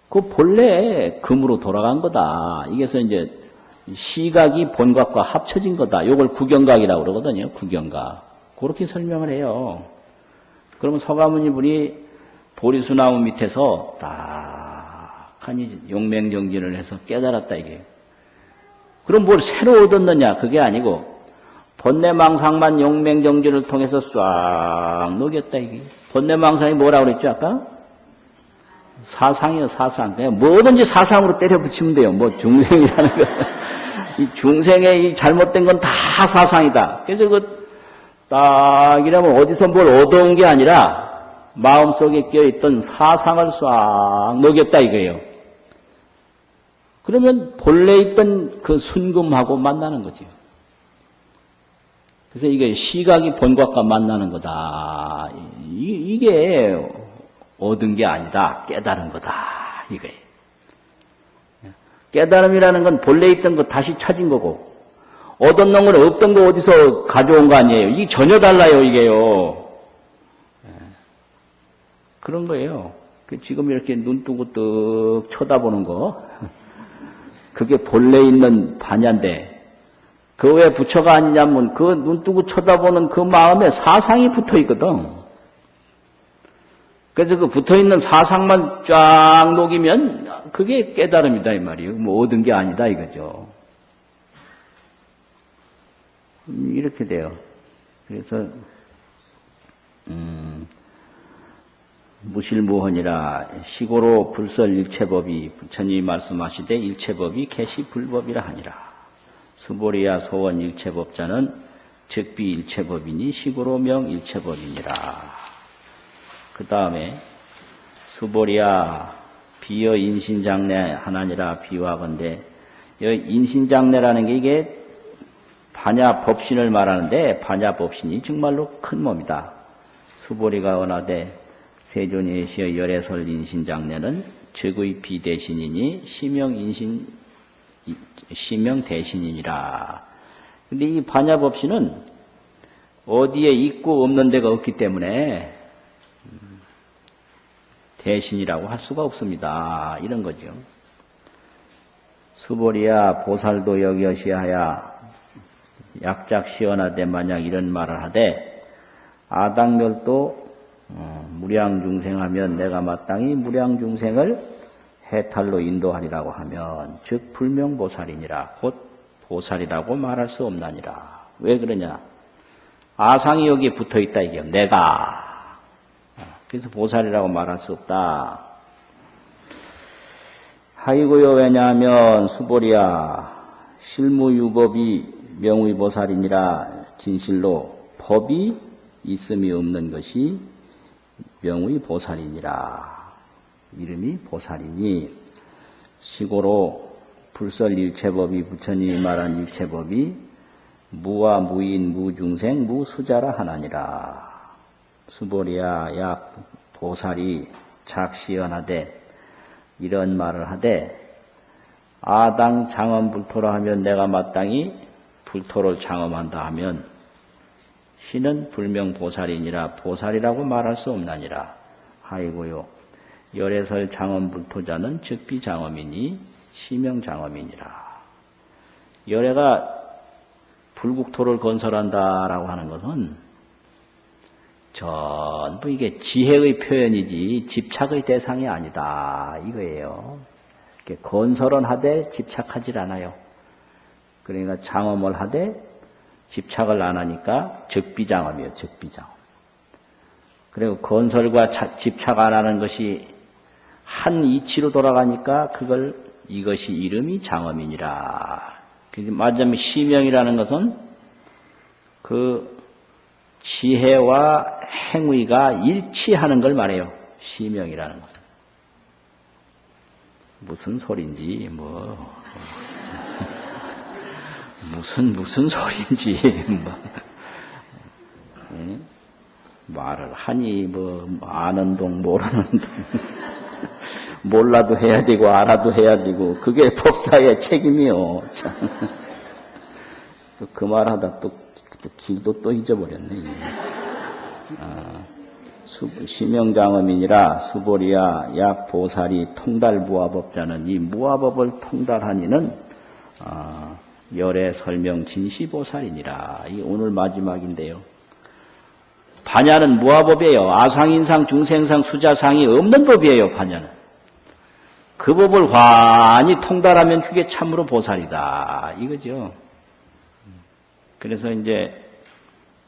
Speaker 1: 그 본래 금으로 돌아간 거다. 이게서 이제 시각이 본각과 합쳐진 거다. 요걸 구경각이라고 그러거든요. 구경각. 그렇게 설명을 해요. 그러면 서가모니 분이 보리수나무 밑에서 딱하니 용맹정진을 해서 깨달았다 이게. 그럼 뭘 새로 얻었느냐? 그게 아니고 번뇌망상만 용맹정진을 통해서 싹 녹였다 이게. 번뇌망상이 뭐라고 그랬죠 아까? 사상이요, 사상. 그냥 뭐든지 사상으로 때려 붙이면 돼요. 뭐 중생이라는 거. 이 중생의 이 잘못된 건 다 사상이다. 그래서 딱 이러면 어디서 뭘 얻어온 게 아니라 마음속에 껴있던 사상을 싹 녹였다 이거예요. 그러면 본래 있던 그 순금하고 만나는 거죠. 그래서 이게 시각이 본각과 만나는 거다. 이게 얻은 게 아니다. 깨달은 거다. 이거예요. 깨달음이라는 건 본래 있던 거 다시 찾은 거고, 얻었는 건 없던 거 어디서 가져온 거 아니에요. 이게 전혀 달라요, 이게요. 그런 거예요. 지금 이렇게 눈 뜨고 뜩 쳐다보는 거, 그게 본래 있는 반야인데, 그 왜 부처가 아니냐면 그 눈 뜨고 쳐다보는 그 마음에 사상이 붙어 있거든. 그래서 그 붙어 있는 사상만 쫙 녹이면 그게 깨달음이다 이 말이에요. 뭐 얻은 게 아니다 이거죠. 이렇게 돼요. 그래서 무실무헌이라 시고로 불설 일체법이 부처님이 말씀하시되 일체법이 개시 불법이라 하니라. 수보리야 소원 일체법자는 즉비 일체법이니 시고로 명 일체법이니라. 그 다음에 수보리야 비여 인신장래 하나니라 비유하건대 인신장래라는 게 이게 반야법신을 말하는데 반야법신이 정말로 큰 몸이다. 수보리가 언하되 세존예시여 열애설 인신장래는 즉의 비대신이니 시명 대신이니라. 근데 이 반야법신은 어디에 있고 없는 데가 없기 때문에 대신이라고 할 수가 없습니다. 이런 거죠. 수보리야 보살도 여기여시하야 약작시원하되 만약 이런 말을 하되 아당멸도 무량중생하면 내가 마땅히 무량중생을 해탈로 인도하리라고 하면 즉 불명보살이니라. 곧 보살이라고 말할 수 없나니라. 왜 그러냐? 아상이 여기에 붙어있다 이게 내가. 그래서 보살이라고 말할 수 없다. 하이고요. 왜냐하면 수보리야 실무유법이 명의보살이니라. 진실로 법이 있음이 없는 것이 명의보살이니라. 이름이 보살이니 시고로 불설 일체법이 부처님이 말한 일체법이 무와 무인 무중생 무수자라 하나니라. 수보리야 약 보살이 작시연하되 이런 말을 하되 아당 장엄불토라 하면 내가 마땅히 불토를 장엄한다 하면 신은 불명보살이니라 보살이라고 말할 수 없나니라. 아이고요. 열애설 장엄불토자는 즉비장엄이니 시명장엄이니라. 열애가 불국토를 건설한다라고 하는 것은 전부 이게 지혜의 표현이지 집착의 대상이 아니다 이거예요. 이렇게 건설은 하되 집착하지 않아요. 그러니까 장엄을 하되 집착을 안 하니까 적비장엄이에요. 적비장엄. 그리고 건설과 집착 안 하는 것이 한 이치로 돌아가니까 이것이 이름이 장엄이니라. 맞으면 시명이라는 것은 그 지혜와 행위가 일치하는 걸 말해요. 시명이라는 것은. 무슨 소린지 무슨 소린지 말을 하니 아는 동 모르는 동 몰라도 해야 되고 알아도 해야 되고 그게 법사의 책임이요. 또 그 말하다 또 길도 또 잊어버렸네. 시명장엄이니라 수보리야 약 보살이 통달무화법자는 이 무화법을 통달하니는 열애 설명 진시보살이니라. 이 오늘 마지막인데요. 반야는 무화법이에요. 아상인상 중생상 수자상이 없는 법이에요. 반야는. 그 법을 환히 통달하면 그게 참으로 보살이다. 이거죠. 그래서 이제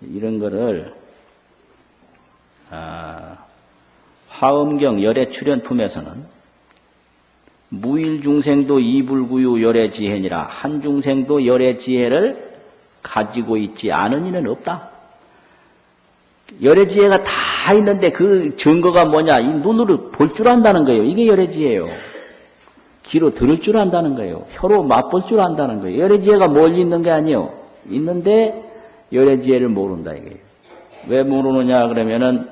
Speaker 1: 이런 거를 화엄경 열애출연품에서는 무일중생도 이불구유 열애지혜니라. 한 중생도 열애지혜를 가지고 있지 않은 이는 없다. 열애지혜가 다 있는데 그 증거가 뭐냐? 이 눈으로 볼 줄 안다는 거예요. 이게 열애지혜예요. 귀로 들을 줄 안다는 거예요. 혀로 맛볼 줄 안다는 거예요. 열애지혜가 멀리 있는 게 아니에요. 있는데 열애지혜를 모른다 이거예요. 왜 모르느냐 그러면은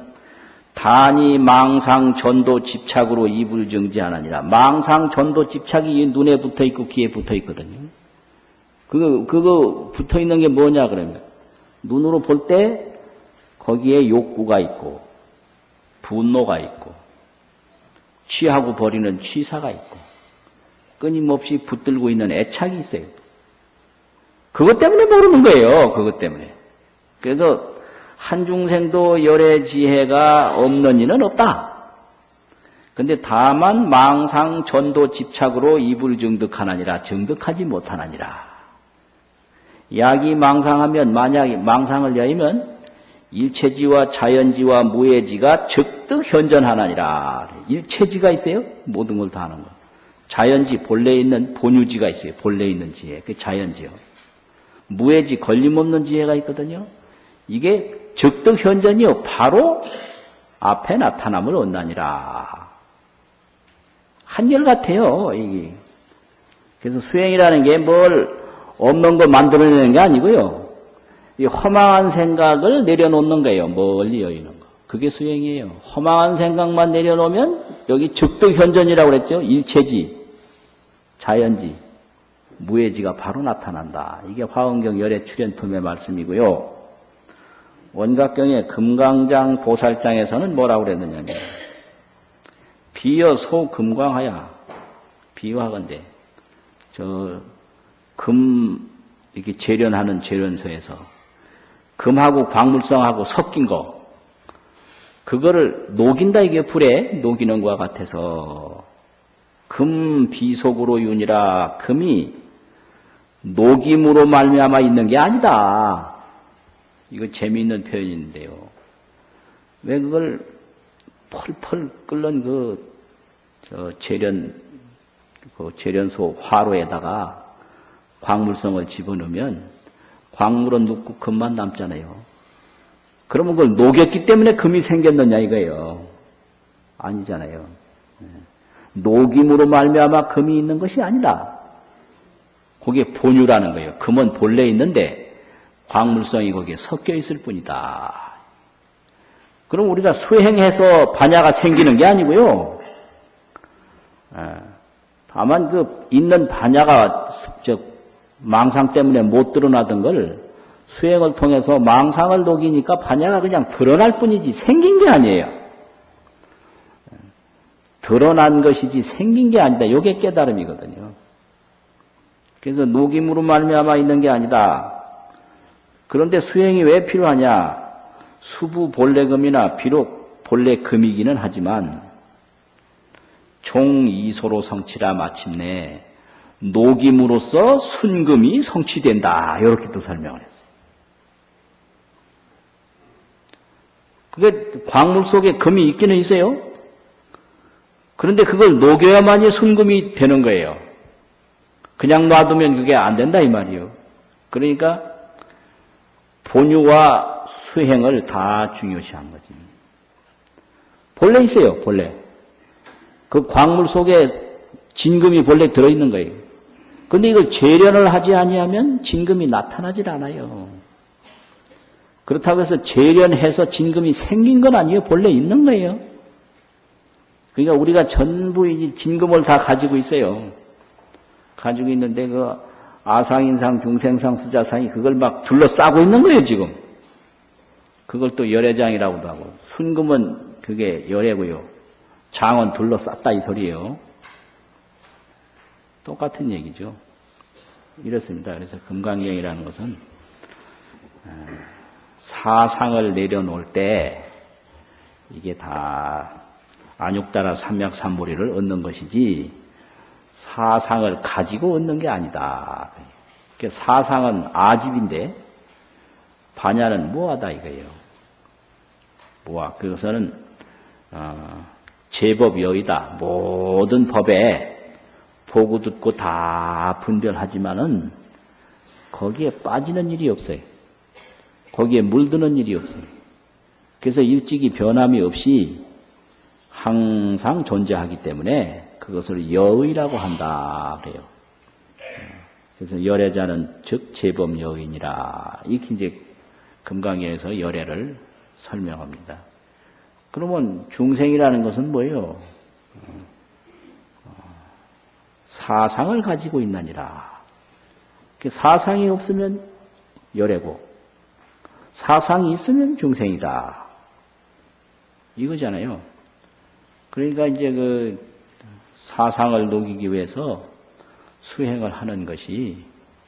Speaker 1: 단이 망상 전도 집착으로 이불 정지하느니라. 망상 전도 집착이 눈에 붙어 있고 귀에 붙어 있거든요. 그거 붙어 있는 게 뭐냐 그러면 눈으로 볼 때 거기에 욕구가 있고 분노가 있고 취하고 버리는 취사가 있고 끊임없이 붙들고 있는 애착이 있어요. 그것 때문에 모르는 거예요. 그것 때문에. 그래서 한중생도 열애지혜가 없는 이는 없다. 근데 다만 망상 전도 집착으로 이불 정득하나니라. 정득하지 못하나니라. 약이 망상하면 만약에 망상을 여의면 일체지와 자연지와 무예지가 적득 현전하나니라. 일체지가 있어요. 모든 걸 다 하는 거. 자연지 본래 있는 본유지가 있어요. 본래 있는 지혜. 그 자연지요. 무예지 걸림없는 지혜가 있거든요. 이게 적득 현전이요. 바로 앞에 나타남을 얻나니라. 한결같아요. 이게. 그래서 수행이라는 게 뭘 없는 거 만들어내는 게 아니고요. 이 허망한 생각을 내려놓는 거예요. 멀리 여기는 거. 그게 수행이에요. 허망한 생각만 내려놓으면 여기 적득 현전이라고 그랬죠. 일체지, 자연지, 무예지가 바로 나타난다. 이게 화엄경 열애출연품의 말씀이고요. 원각경의 금강장 보살장에서는 뭐라고 그랬느냐면 비여 소 금광하야 비유하건대 금 이렇게 재련하는 재련소에서 금하고 광물성하고 섞인 거 그거를 녹인다 이게 불에 녹이는 것과 같아서 금 비속으로 윤이라 금이 녹임으로 말미암아 있는 게 아니다. 이거 재미있는 표현인데요. 왜 그걸 펄펄 끓는 재련소 화로에다가 광물성을 집어넣으면 광물은 눕고 금만 남잖아요. 그러면 그걸 녹였기 때문에 금이 생겼느냐 이거예요. 아니잖아요. 녹임으로 말미암아 금이 있는 것이 아니라 그게 본유라는 거예요. 금은 본래 있는데 광물성이 거기에 섞여 있을 뿐이다. 그럼 우리가 수행해서 반야가 생기는 게 아니고요. 다만 그 있는 반야가 망상 때문에 못 드러나던 걸 수행을 통해서 망상을 녹이니까 반야가 그냥 드러날 뿐이지 생긴 게 아니에요. 드러난 것이지 생긴 게 아니다. 이게 깨달음이거든요. 그래서 녹임으로 말미암아 있는 게 아니다. 그런데 수행이 왜 필요하냐? 수부 본래금이나 비록 본래금이기는 하지만 종이소로 성취라 마침내 녹임으로써 순금이 성취된다. 이렇게 또 설명을 했어요. 그게 광물 속에 금이 있기는 있어요. 그런데 그걸 녹여야만이 순금이 되는 거예요. 그냥 놔두면 그게 안 된다 이 말이에요. 그러니까 본유와 수행을 다 중요시한 거지. 본래 있어요. 본래. 그 광물 속에 진금이 본래 들어있는 거예요. 그런데 이걸 재련을 하지 아니하면 진금이 나타나질 않아요. 그렇다고 해서 재련해서 진금이 생긴 건 아니에요. 본래 있는 거예요. 그러니까 우리가 전부 이 진금을 다 가지고 있어요. 가지고 있는데 그 아상인상, 중생상, 수자상이 그걸 막 둘러싸고 있는 거예요, 지금. 그걸 또 열애장이라고도 하고. 순금은 그게 열애고요. 장은 둘러쌌다 이 소리예요. 똑같은 얘기죠. 이렇습니다. 그래서 금강경이라는 것은 사상을 내려놓을 때 이게 다 안육다라 삼맥삼보리를 얻는 것이지 사상을 가지고 얻는 게 아니다. 사상은 아집인데 반야는 무하다 이거예요. 무하. 그것은 제법여의다. 모든 법에 보고 듣고 다 분별하지만은 거기에 빠지는 일이 없어요. 거기에 물드는 일이 없어요. 그래서 일찍이 변함이 없이 항상 존재하기 때문에 그것을 여의라고 한다 그래요. 그래서 열애자는 즉 제법 여인이라 이렇게 이제 금강경에서 열애를 설명합니다. 그러면 중생이라는 것은 뭐예요? 사상을 가지고 있느니라. 사상이 없으면 열애고 사상이 있으면 중생이다. 이거잖아요. 그러니까 이제 그 사상을 녹이기 위해서 수행을 하는 것이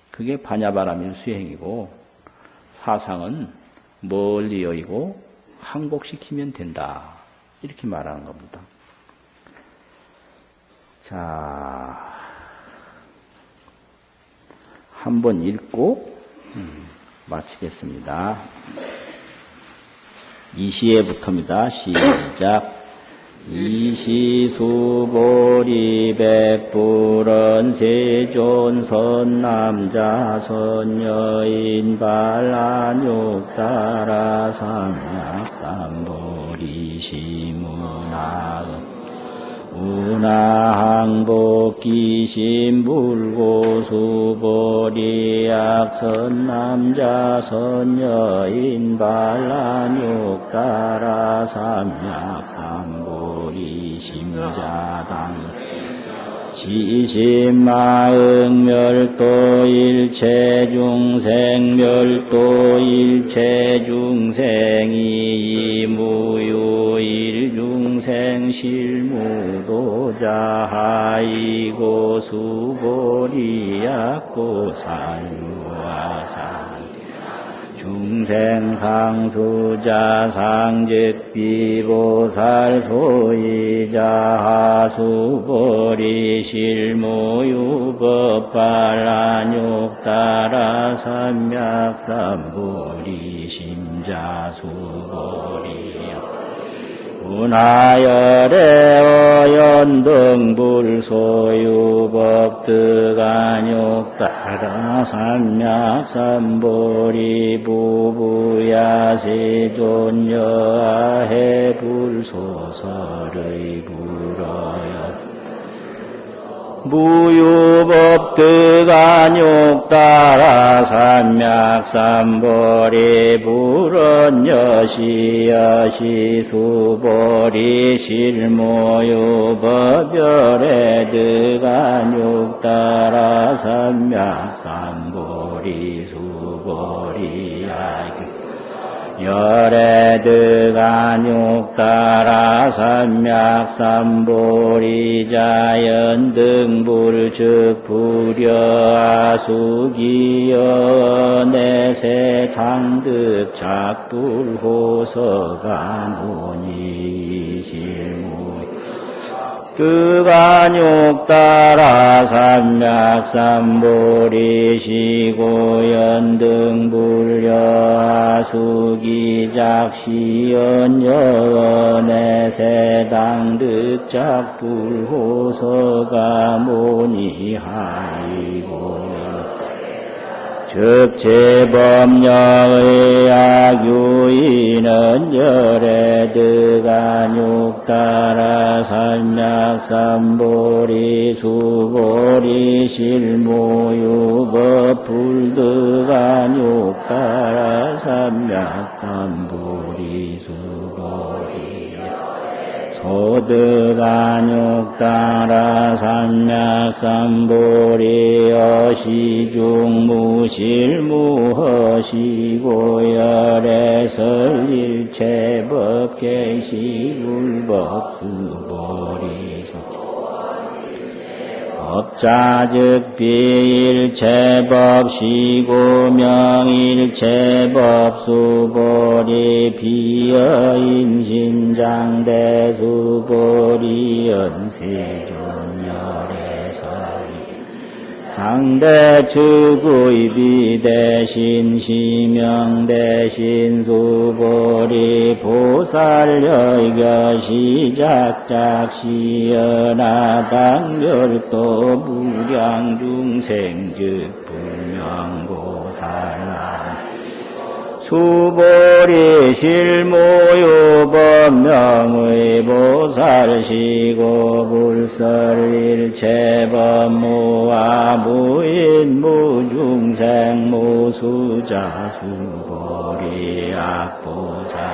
Speaker 1: 그게 반야바람일 수행이고 사상은 멀리 여의고 항복시키면 된다. 이렇게 말하는 겁니다. 자, 한번 읽고 마치겠습니다. 이시에부터입니다. 시작. 이시수보리 백불은 세존 선남자 선여인 발란육따라 삼약삼보리 시문화음 운하항복기심불고 수보리약 선남자 선여인 발란육따라 삼약삼보리 심자당 지심마응멸도 일체중생 멸도 일체중생이 이무유 일중생 실무도자 하이고 수보리약고 살무아산 중생상수자 상즉비보살 소이자 하수보리 실무유법발란육따라 삼약삼보리 심자수보리요 운하열애 어연등불 소유법득안육따라 삼약삼보리 부부야세존여아해 불소설의 불어여 무유법득안욕 따라 삼맥삼보리 불언여시 여시수보리 실모유법열에 득안욕 따라 삼맥삼보리 수보리 야규 열애득안욕 따라 삼맥삼보리 자연등불 불여아수기여 내세당득 작불호서가모니실무 득안욕 따라 삼맥삼보리 시고연등불여아수기작시연여 내세당득 작불호서가모니하이고 즉제법령의 악유인은 열애득안욕 따라 삼맥삼보리 수보리 실모유법 불득안욕 따라 삼맥삼보리 수보리 소득안욕 따라 삼맥삼보리 여시중무실무허시고 열애설일체법 계시불법 수보리 법자즉 비일체법 시고명일체법 수보리 비여인신장대수보리 연세존열애설이 당대측의 비대신 시명대신 수보리 보살여이겨시작작시연하당열도 불량중생즉 불명보살라 수보리 실모유법명의 보살시고 불설일체법무아 무인 무중생 무수자 수보리 악보살작시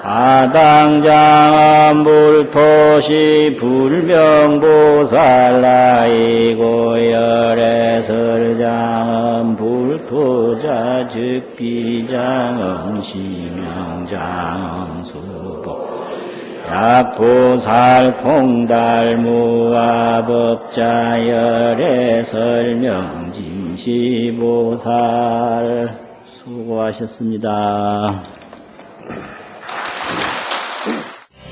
Speaker 1: 아당장암 불토시 불명보살라이고 열애설장암 불토자 즉비장암 시명장암 수보 약보살 통달무아법자 열애설명진시보살 수고하셨습니다.